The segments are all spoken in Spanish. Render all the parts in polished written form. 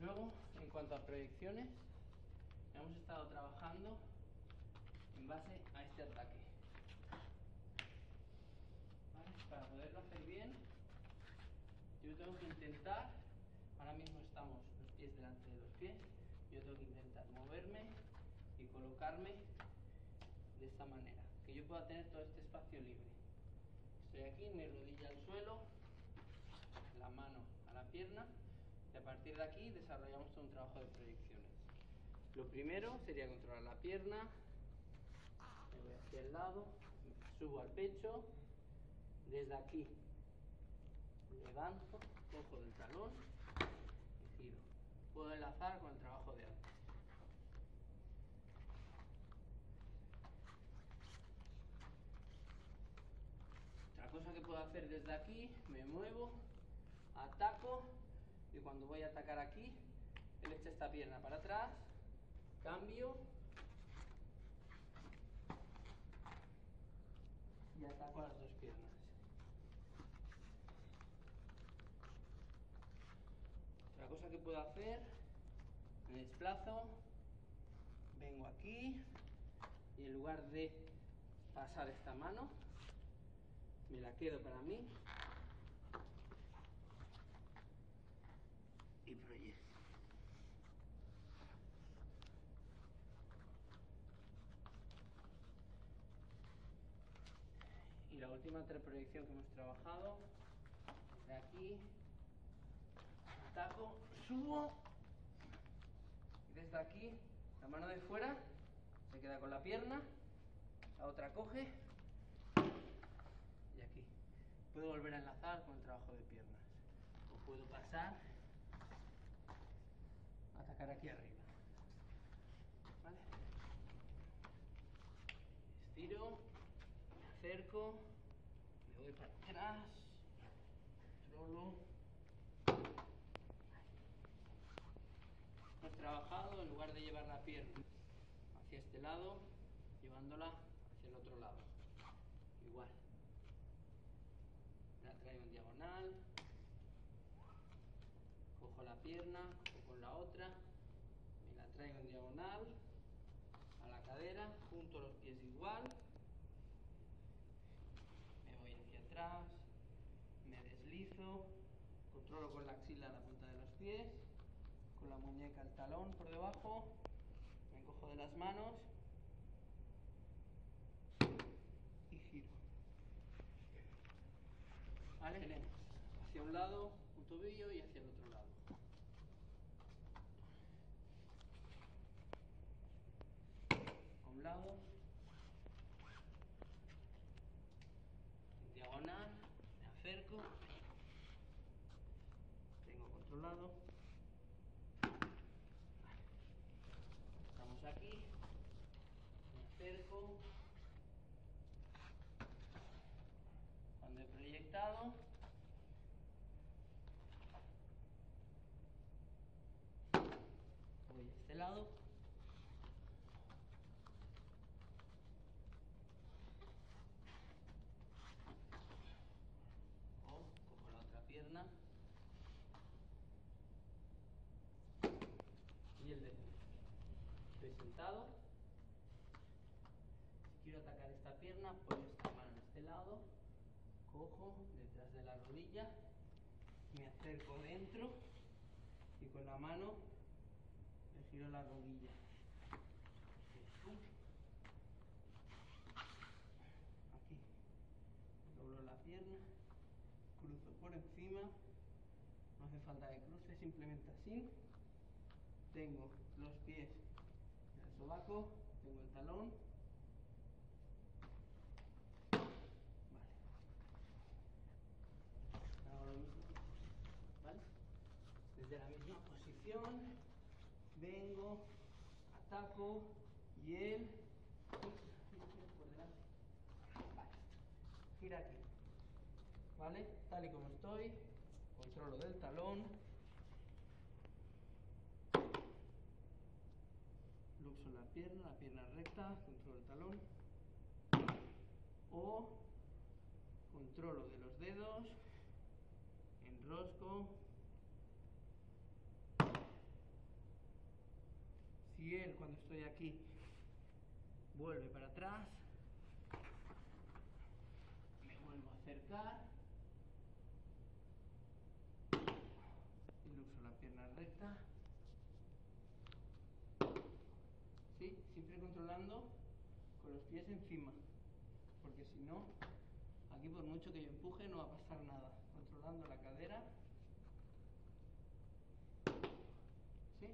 Luego, en cuanto a proyecciones, hemos estado trabajando en base a este ataque. ¿Vale? Para poderlo hacer bien, yo tengo que intentar, ahora mismo estamos los pies delante de los pies, yo tengo que intentar moverme y colocarme de esta manera, que yo pueda tener todo este espacio libre. Estoy aquí, mi rodilla al suelo, la mano a la pierna, y a partir de aquí desarrollamos todo un trabajo de proyecciones. Lo primero sería controlar la pierna, me voy hacia el lado, subo al pecho, desde aquí levanto, cojo del talón y giro. Puedo enlazar con el trabajo de antes. Otra cosa que puedo hacer desde aquí, me muevo, ataco y cuando voy a atacar aquí, él echa esta pierna para atrás, cambio y ataco a las dos piernas. Otra cosa que puedo hacer, me desplazo, vengo aquí y en lugar de pasar esta mano, me la quedo para mí y proyecto. Y la última proyección que hemos trabajado, de aquí, ataco, subo y desde aquí la mano de fuera se queda con la pierna, la otra coge y aquí. Puedo volver a enlazar con el trabajo de piernas o puedo pasar a atacar aquí arriba. ¿Vale? Estiro, me acerco, me voy para atrás, controlo. Hemos trabajado, en lugar de llevar la pierna hacia este lado, llevándola hacia el otro lado. Igual. La traigo en diagonal, cojo la pierna, cojo con la otra, me la traigo en diagonal, a la cadera, junto los pies igual, me voy hacia atrás, me deslizo, controlo con la axila la punta de los pies, con la muñeca el talón por debajo, me cojo de las manos y giro. ¿Vale? Tenemos hacia un lado un tobillo y hacia el otro lado. A un lado, en diagonal, me acerco, tengo controlado. Estamos aquí, me acerco. Cuando he proyectado, voy a este lado, o cojo la otra pierna y el dedo. Estoy sentado. Si quiero atacar esta pierna, pongo esta mano en este lado, cojo detrás de la rodilla, me acerco dentro y con la mano le giro la rodilla. Aquí doblo la pierna, cruzo por encima, no hace falta que cruce, simplemente así. Tengo los pies en el sobaco, tengo el talón. Vale. Hago lo mismo. ¿Vale? Desde la misma posición, vengo, ataco y él por delante. Vale. Gira aquí. ¿Vale? Tal y como estoy, controlo del talón, luxo la pierna recta, controlo el talón, o controlo de los dedos, enrosco, Si él, cuando estoy aquí, vuelve para atrás, me vuelvo a acercar y uso la pierna recta. ¿Sí? Siempre controlando con los pies encima, porque si no, aquí por mucho que yo empuje no va a pasar nada. Controlando la cadera. ¿Sí?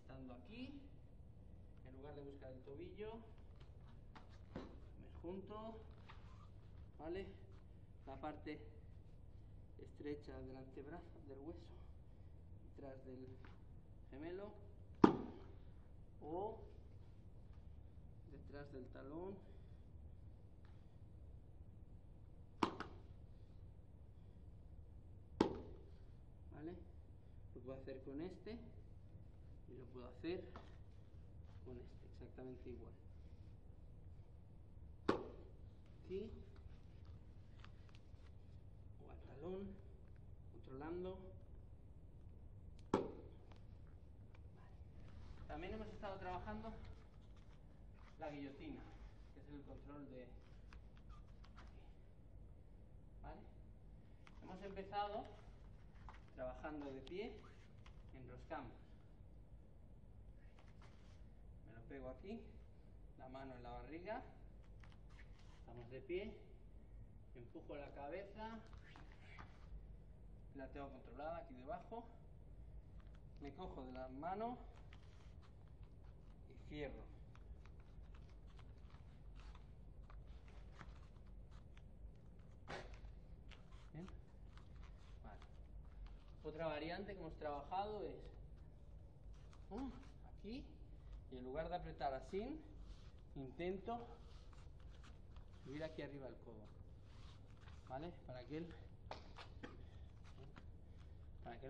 Estando aquí, en lugar de buscar el tobillo, me junto, ¿vale? La parte estrecha del antebrazo, del hueso, detrás del gemelo, o detrás del talón. ¿Vale? Lo puedo hacer con este y lo puedo hacer con este, exactamente igual. Aquí, o al talón, controlando. Vale. También hemos estado trabajando la guillotina, que es el control de aquí. ¿Vale? Hemos empezado trabajando de pie, enroscamos. Me lo pego aquí, la mano en la barriga, estamos de pie, empujo la cabeza, la tengo controlada aquí debajo, me cojo de la mano y cierro. ¿Bien? Vale. Otra variante que hemos trabajado es aquí, y en lugar de apretar así, intento subir aquí arriba el codo, ¿vale? Para que él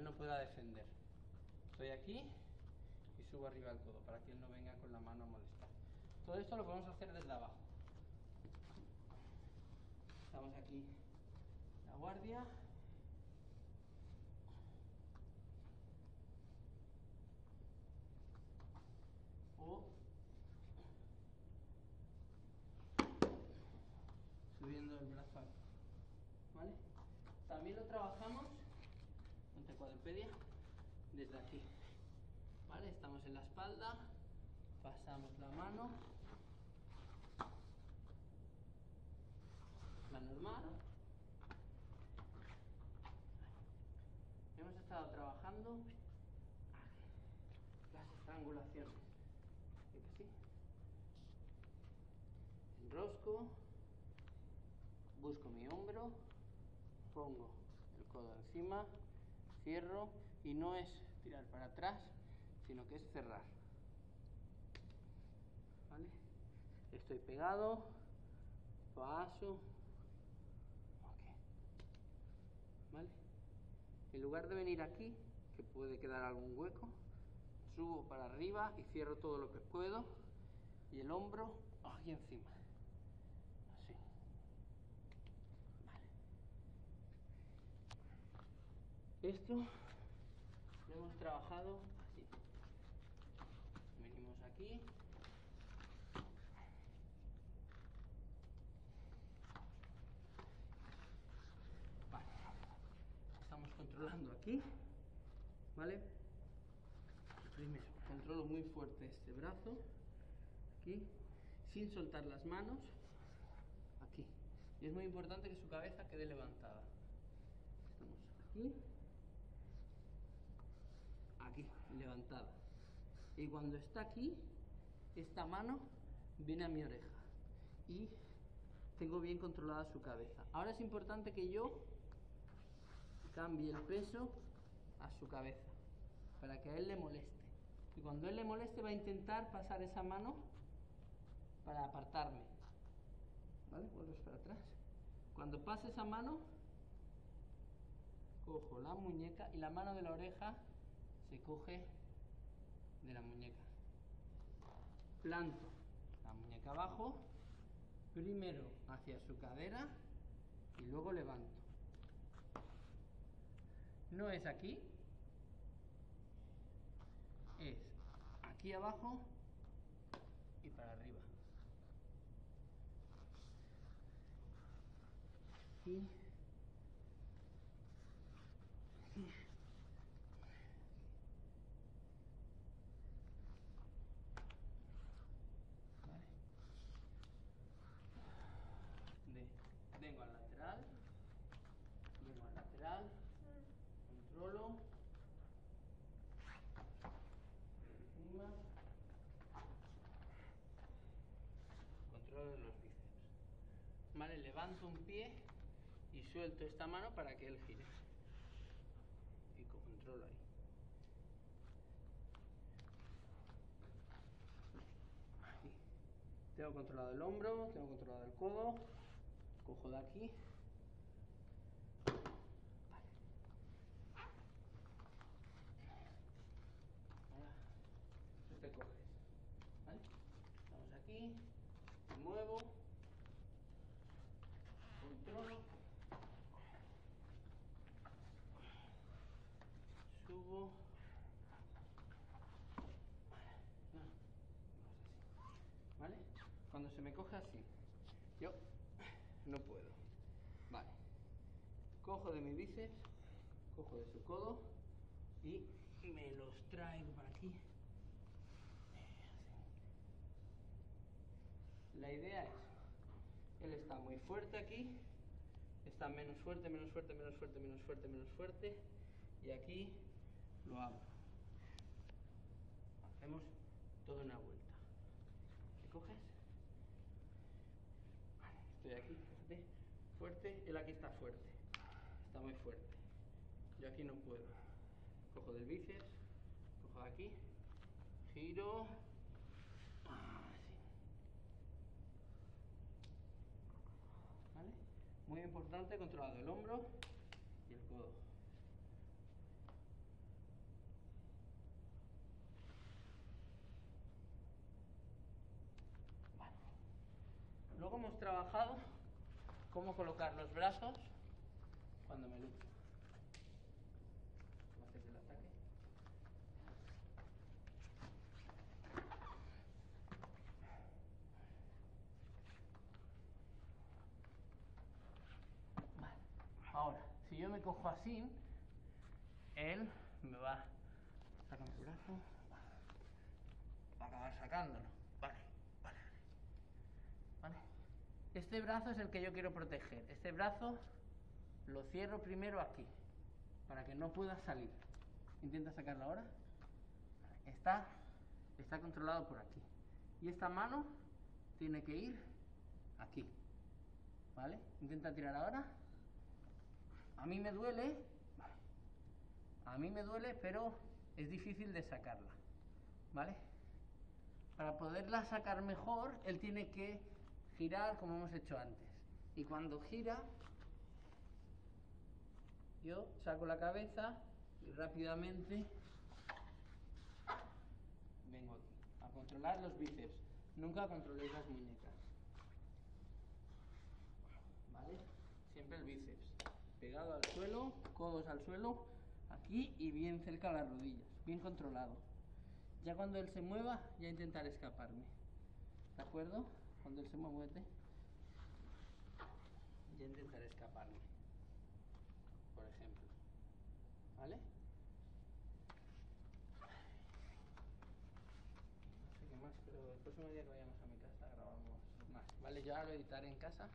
no pueda defender. Estoy aquí y subo arriba el codo, para que él no venga con la mano a molestar. Todo esto lo podemos hacer desde abajo. Estamos aquí, la guardia. O subiendo el brazo aquí, ¿vale? También lo trabajamos entre cuadrupedia desde aquí, ¿vale? Estamos en la espalda, pasamos la mano, la normal. Hemos estado trabajando las estrangulaciones, ¿sí? Enrosco, busco mi hombro, pongo el codo encima, cierro, y no es tirar para atrás, sino que es cerrar, ¿vale? Estoy pegado, paso, ok, ¿vale? En lugar de venir aquí, que puede quedar algún hueco, subo para arriba y cierro todo lo que puedo, y el hombro aquí encima, así, vale. Esto lo hemos trabajado así. Venimos aquí, vale. Estamos controlando aquí, ¿vale? Primero, controlo muy fuerte este brazo, aquí, sin soltar las manos, aquí. Y es muy importante que su cabeza quede levantada. Estamos aquí, aquí, levantada. Y cuando está aquí, esta mano viene a mi oreja y tengo bien controlada su cabeza. Ahora es importante que yo cambie el peso a su cabeza, para que a él le moleste. Y cuando él le moleste va a intentar pasar esa mano para apartarme. ¿Vale? Vuelves para atrás. Cuando pase esa mano, cojo la muñeca y la mano de la oreja se coge de la muñeca. Planto la muñeca abajo, primero hacia su cadera y luego levanto. No es aquí, aquí abajo y para arriba. Y vengo al lateral, controlo, encima, controlo los bíceps. Vale, levanto un pie y suelto esta mano para que él gire. Y controlo ahí. Tengo controlado el hombro, tengo controlado el codo, cojo de aquí. Vale. Ahora, tú te coges. ¿Vale? Estamos aquí, me muevo, controlo, subo. ¿Vale? Cuando se me coge así, yo no puedo. Vale. Cojo de mi bíceps, cojo de su codo y me los traigo para aquí. La idea es, él está muy fuerte aquí, está menos fuerte, menos fuerte, menos fuerte, menos fuerte, menos fuerte, y aquí lo abro. Hacemos toda una vuelta. ¿Te coges? Vale, estoy aquí, fíjate, fuerte, él aquí está fuerte, está muy fuerte. Yo aquí no puedo. Cojo del bíceps, cojo de aquí, giro, así. ¿Vale? Muy importante, controlado el hombro y el codo. Vale. Luego hemos trabajado cómo colocar los brazos cuando me lucho. ¿Cómo haces el ataque? Vale. Ahora, si yo me cojo así, él me va a sacar mi brazo, va a acabar sacándolo. Vale, vale. Vale. Este brazo es el que yo quiero proteger. Este brazo lo cierro primero aquí, para que no pueda salir. Intenta sacarlo ahora. Está controlado por aquí. Y esta mano tiene que ir aquí. ¿Vale? Intenta tirar ahora. A mí me duele. Vale. A mí me duele, pero es difícil de sacarla. ¿Vale? Para poderla sacar mejor, él tiene que girar como hemos hecho antes. Y cuando gira, yo saco la cabeza y rápidamente vengo aquí a controlar los bíceps. Nunca controléis las muñecas. ¿Vale? Siempre el bíceps. Pegado al suelo, codos al suelo, aquí y bien cerca a las rodillas. Bien controlado. Ya cuando él se mueva, ya intentaré escaparme. ¿De acuerdo? Cuando él se mueva, muévete. Ya intentaré escaparme. Por ejemplo. ¿Vale? No sé qué más, pero el próximo día que vayamos a mi casa grabamos más. ¿Vale? Ya lo editaré en casa.